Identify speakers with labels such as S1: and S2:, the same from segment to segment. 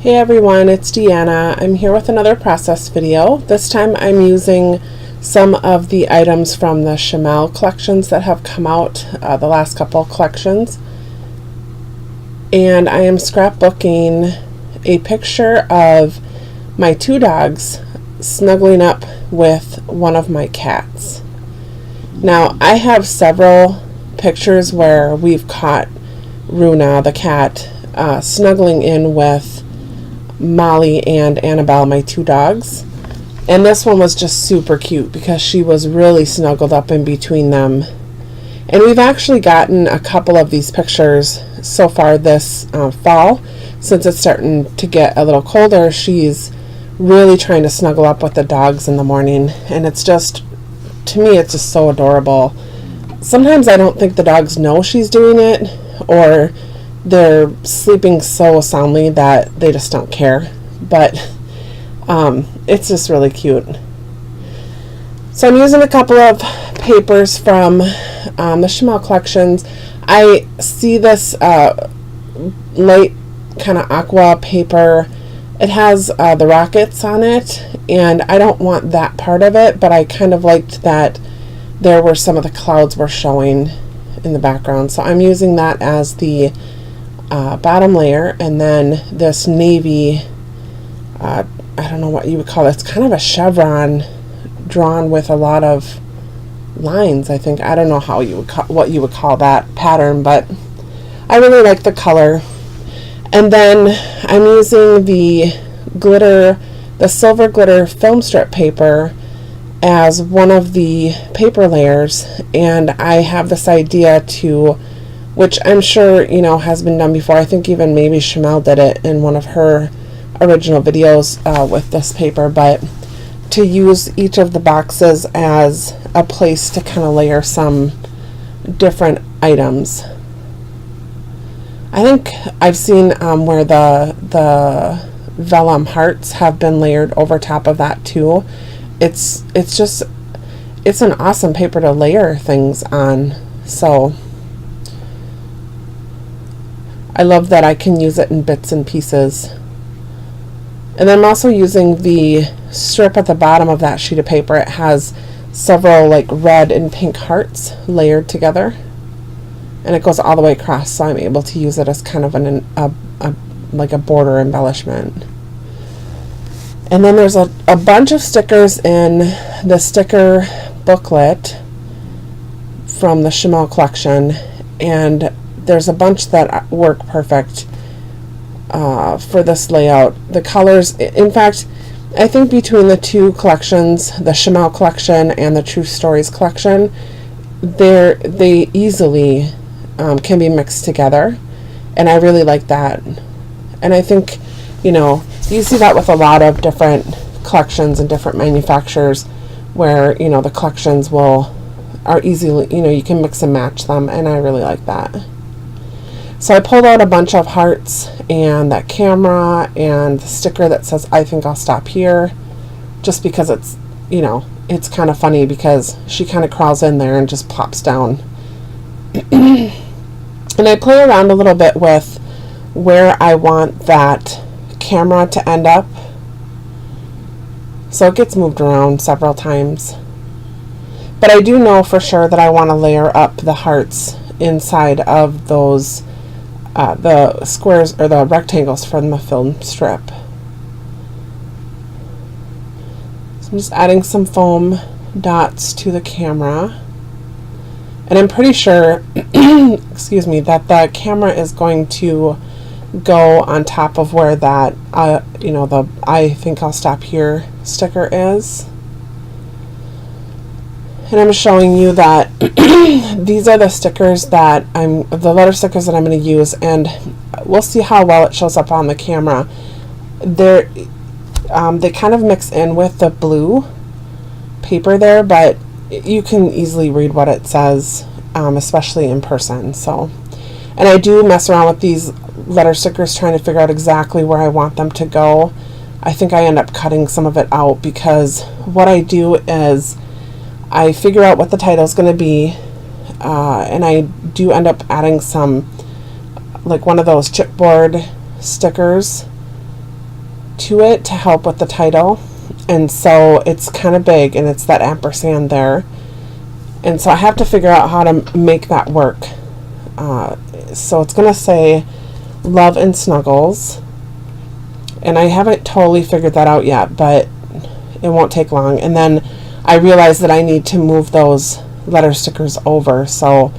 S1: Hey everyone, it's Deanna. I'm here with another process video. This time I'm using some of the items from the Snuggles collections that have come out, the last couple collections. And I am scrapbooking a picture of my two dogs snuggling up with one of my cats. Now I have several pictures where we've caught Runa, the cat, snuggling in with Molly and Annabelle, my two dogs, and this one was just super cute because she was really snuggled up in between them. And we've actually gotten a couple of these pictures so far this fall. Since it's starting to get a little colder, she's really trying to snuggle up with the dogs in the morning, and it's just, to me, it's just so adorable. Sometimes I don't think the dogs know she's doing it, or they're sleeping so soundly that they just don't care, but it's just really cute. So I'm using a couple of papers from the Snuggles collections. I see this light kind of aqua paper. It has the rockets on it, and I don't want that part of it, but I kind of liked that there were some of the clouds were showing in the background, so I'm using that as the bottom layer. And then this navy, I don't know what you would call it, it's kind of a chevron drawn with a lot of lines, I think. I don't know how you would what you would call that pattern, but I really like the color. And then I'm using the glitter, the silver glitter film strip paper as one of the paper layers, and I have this idea to, which I'm sure, you know, has been done before. I think even maybe Snuggles did it in one of her original videos with this paper, but to use each of the boxes as a place to kind of layer some different items. I think I've seen where the vellum hearts have been layered over top of that too. It's an awesome paper to layer things on. So I love that I can use it in bits and pieces. And then I'm also using the strip at the bottom of that sheet of paper. It has several like red and pink hearts layered together, and it goes all the way across, so I'm able to use it as kind of like a border embellishment. And then there's a bunch of stickers in the sticker booklet from the Snuggles collection, and there's a bunch that work perfect for this layout. The colors, in fact, I think between the two collections, the Snuggles collection and the True Stories collection, they easily can be mixed together, and I really like that. And I think, you know, you see that with a lot of different collections and different manufacturers, where, you know, the collections are easily, you know, you can mix and match them, and I really like that. So I pulled out a bunch of hearts and that camera and the sticker that says "I think I'll stop here," just because it's, you know, it's kind of funny because she kind of crawls in there and just plops down. And I play around a little bit with where I want that camera to end up, so it gets moved around several times. But I do know for sure that I want to layer up the hearts inside of those the squares or the rectangles from the film strip. So I'm just adding some foam dots to the camera, and I'm pretty sure excuse me, that the camera is going to go on top of where that you know, the "I think I'll stop here" sticker is. And I'm showing you that these are the stickers that the letter stickers that I'm going to use, and we'll see how well it shows up on the camera. They kind of mix in with the blue paper there, but you can easily read what it says, especially in person. So, and I do mess around with these letter stickers trying to figure out exactly where I want them to go. I think I end up cutting some of it out, because what I do is I figure out what the title is going to be, and I do end up adding some, like one of those chipboard stickers to it to help with the title, and so it's kind of big, and it's that ampersand there, and so I have to figure out how to make that work. So it's going to say Love and Snuggles, and I haven't totally figured that out yet, but it won't take long. And then I realized that I need to move those letter stickers over, so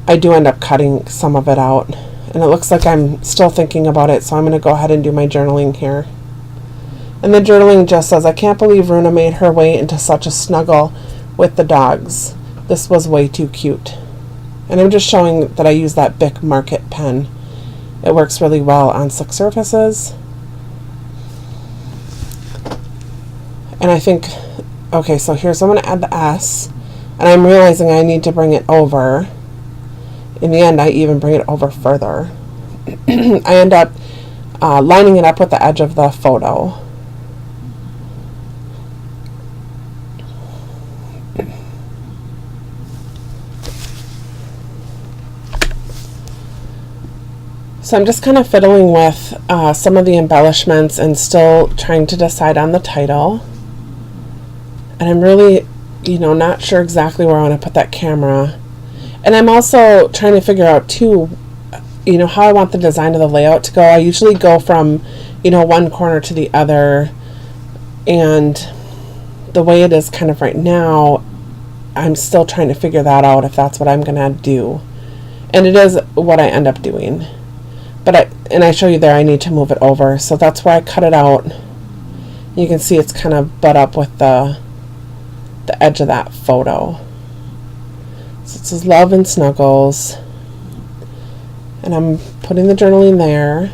S1: I do end up cutting some of it out, and it looks like I'm still thinking about it, so I'm going to go ahead and do my journaling here. And the journaling just says, I can't believe Runa made her way into such a snuggle with the dogs. This was way too cute. And I'm just showing that I use that Bic Market pen. It works really well on slick surfaces. And I think, okay, so here's, I'm going to add the S, and I'm realizing I need to bring it over. In the end, I even bring it over further. I end up lining it up with the edge of the photo. So I'm just kind of fiddling with some of the embellishments and still trying to decide on the title. And I'm really, not sure exactly where I want to put that camera. And I'm also trying to figure out too, how I want the design of the layout to go. I usually go from, one corner to the other. And the way it is kind of right now, I'm still trying to figure that out if that's what I'm going to do. And it is what I end up doing. But I show you there, I need to move it over, so that's why I cut it out. You can see it's kind of butt up with the edge of that photo. So it says Love and Snuggles, and I'm putting the journaling there,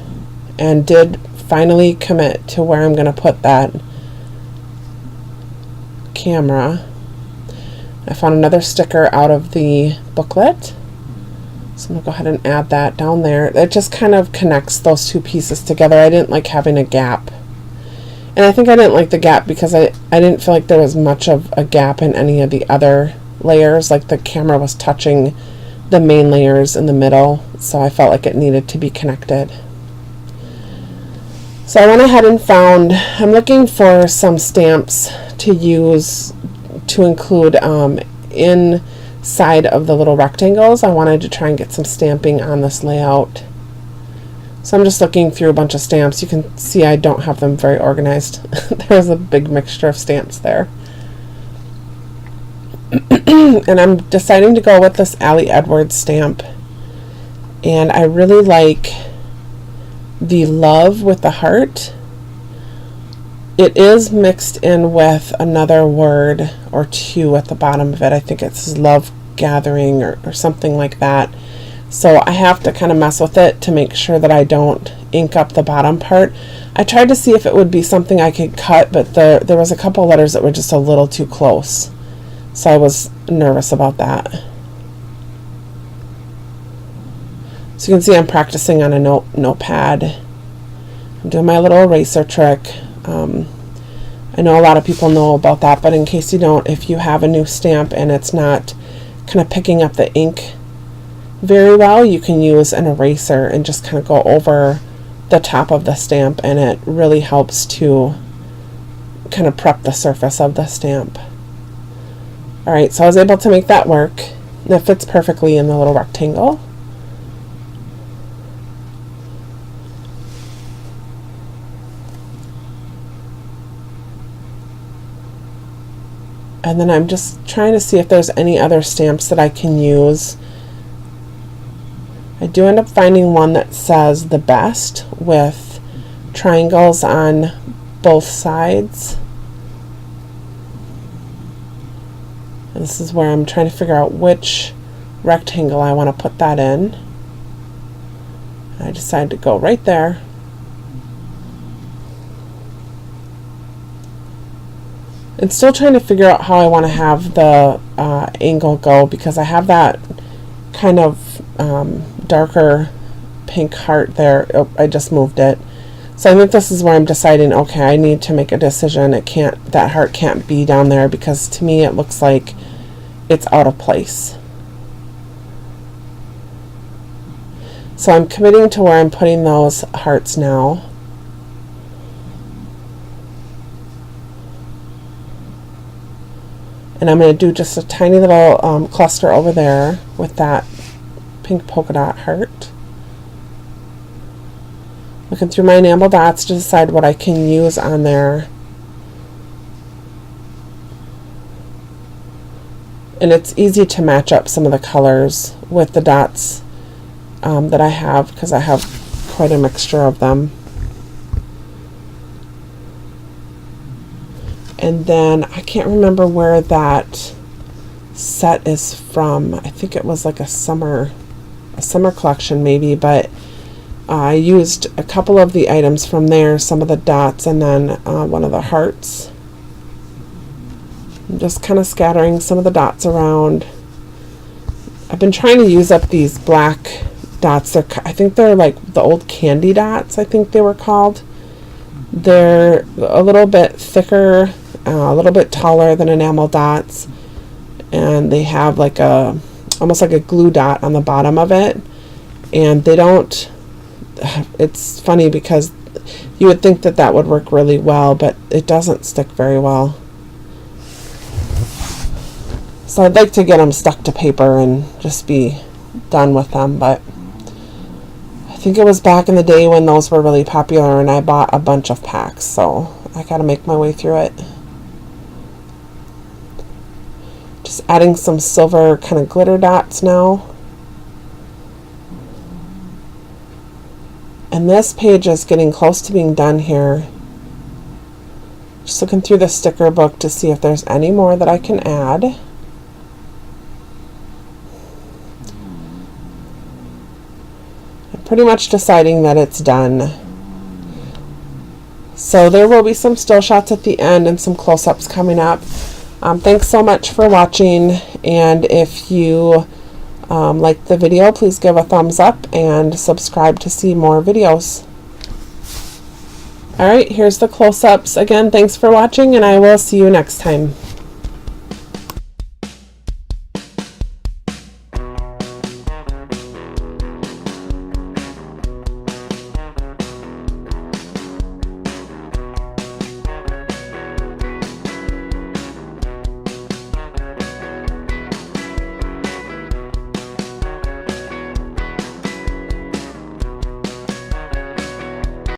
S1: and did finally commit to where I'm going to put that camera. I found another sticker out of the booklet. So I'm going to go ahead and add that down there. It just kind of connects those two pieces together. I didn't like having a gap. And I think I didn't like the gap because I didn't feel like there was much of a gap in any of the other layers. Like the camera was touching the main layers in the middle. So I felt like it needed to be connected. So I went ahead and found, I'm looking for some stamps to use to include inside of the little rectangles. I wanted to try and get some stamping on this layout. So I'm just looking through a bunch of stamps. You can see I don't have them very organized. There's a big mixture of stamps there. And I'm deciding to go with this Allie Edwards stamp. And I really like the love with the heart. It is mixed in with another word or two at the bottom of it. I think it's love gathering or something like that. So I have to kind of mess with it to make sure that I don't ink up the bottom part. I tried to see if it would be something I could cut, but there was a couple letters that were just a little too close. So I was nervous about that. So you can see I'm practicing on a notepad. I'm doing my little eraser trick. I know a lot of people know about that, but in case you don't, if you have a new stamp and it's not kind of picking up the ink very well, you can use an eraser and just kind of go over the top of the stamp, and it really helps to kind of prep the surface of the stamp. Alright, so I was able to make that work. It fits perfectly in the little rectangle. And then I'm just trying to see if there's any other stamps that I can use. I do end up finding one that says the best with triangles on both sides. And this is where I'm trying to figure out which rectangle I want to put that in. I decided to go right there. And still trying to figure out how I want to have the angle go, because I have that kind of darker pink heart there. Oh, I just moved it. So I think this is where I'm deciding, okay, I need to make a decision. That heart can't be down there, because to me it looks like it's out of place. So I'm committing to where I'm putting those hearts now. And I'm going to do just a tiny little cluster over there with that pink polka dot heart. Looking through my enamel dots to decide what I can use on there. And it's easy to match up some of the colors with the dots that I have, because I have quite a mixture of them. And then I can't remember where that set is from. I think it was like a summer collection maybe, but I used a couple of the items from there, some of the dots, and then one of the hearts. I'm just kind of scattering some of the dots around. I've been trying to use up these black dots. I think they're like the old candy dots, I think they were called. They're a little bit thicker, a little bit taller than enamel dots, and they have like almost like a glue dot on the bottom of it. And they don't, it's funny because you would think that that would work really well, but it doesn't stick very well. So I'd like to get them stuck to paper and just be done with them, but I think it was back in the day when those were really popular and I bought a bunch of packs, so I gotta make my way through it. Just adding some silver kind of glitter dots now. And this page is getting close to being done here. Just looking through the sticker book to see if there's any more that I can add. Pretty much deciding that it's done. So there will be some still shots at the end and some close-ups coming up. Thanks so much for watching, and if you liked the video, please give a thumbs up and subscribe to see more videos. Alright, here's the close-ups. Again, thanks for watching, and I will see you next time.